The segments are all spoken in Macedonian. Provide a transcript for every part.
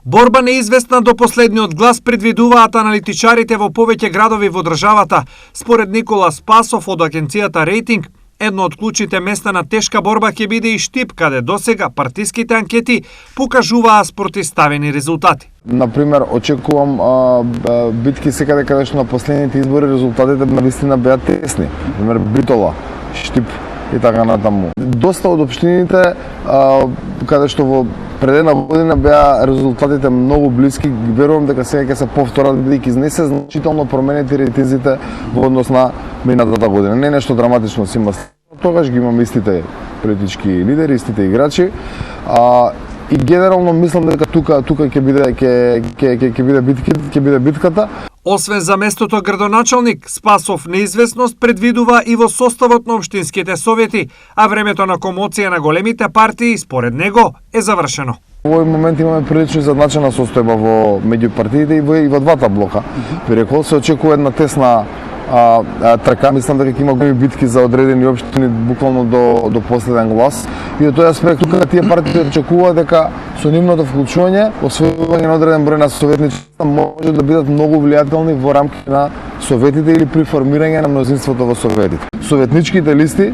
Борба неизвестна до последниот глас предвидуваат аналитичарите во повеќе градови во државата. Според Никола Спасов од агенцијата Рейтинг, едно од клучните места на тешка борба ќе биде и Штип, каде досега партиските анкети покажуваа спротивставени резултати. Например, очекувам битки секаде каде што на последните избори резултатите навистина беа тесни. Например, Битола, Штип и така натаму. Доста од општините каде што во пред една година беа резултатите многу блиски, верувам дека сега ќе се повторат бидејќи не се значително променети рейтинзите во однос на минатата година. Не нешто драматично се има. Тогаш ги имаме истите политички лидери, истите играчи. И генерално мислам дека тука ќе биде битката. Освен за местото градоначалник, Спасов неизвестност предвидува и во составот на општинските совети, а времето на комоција на големите партии, според него, е завршено. Во овој момент имаме прилично задначена состојба во меѓу партиите и во двата блока. Перекол се очекува една тесна трка. Мислам дека ќе има големи битки за одредени општини буквално до последен глас. И од тој аспект тука тие партии очекуваат дека со нивното вклучување, освојување на одреден број на советници може да бидат многу влијателни во рамките на советите или при формирање на мнозинството во советите. Советничките листи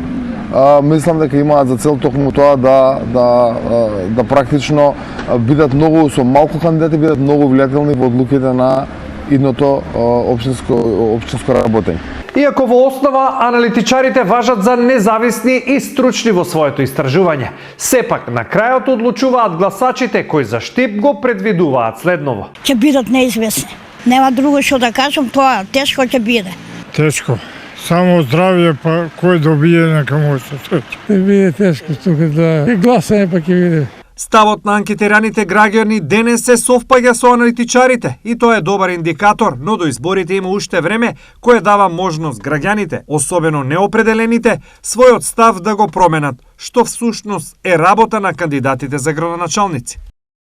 мислам дека имаат за цел токму тоа да практично бидат многу со малку кандидати, бидат многу влијателни во одлуките на идното општинско работење. Иако во основа аналитичарите важат за независни и стручни во своето истражување, сепак на крајот одлучуваат гласачите кои за Штип го предвидуваат следново. Ќе бидат неизвестни. Нема друго што да кажам, тоа тешко ќе биде. Тешко. Само здравје, па кој добие нека може. Ќе биде тешко тука да гласање па ќе биде. Ставот на анкетираните граѓани денес се совпаѓа со аналитичарите и тоа е добар индикатор, но до изборите има уште време кое дава можност граѓаните, особено неопределените, својот став да го променат, што всушност е работа на кандидатите за градоначалници.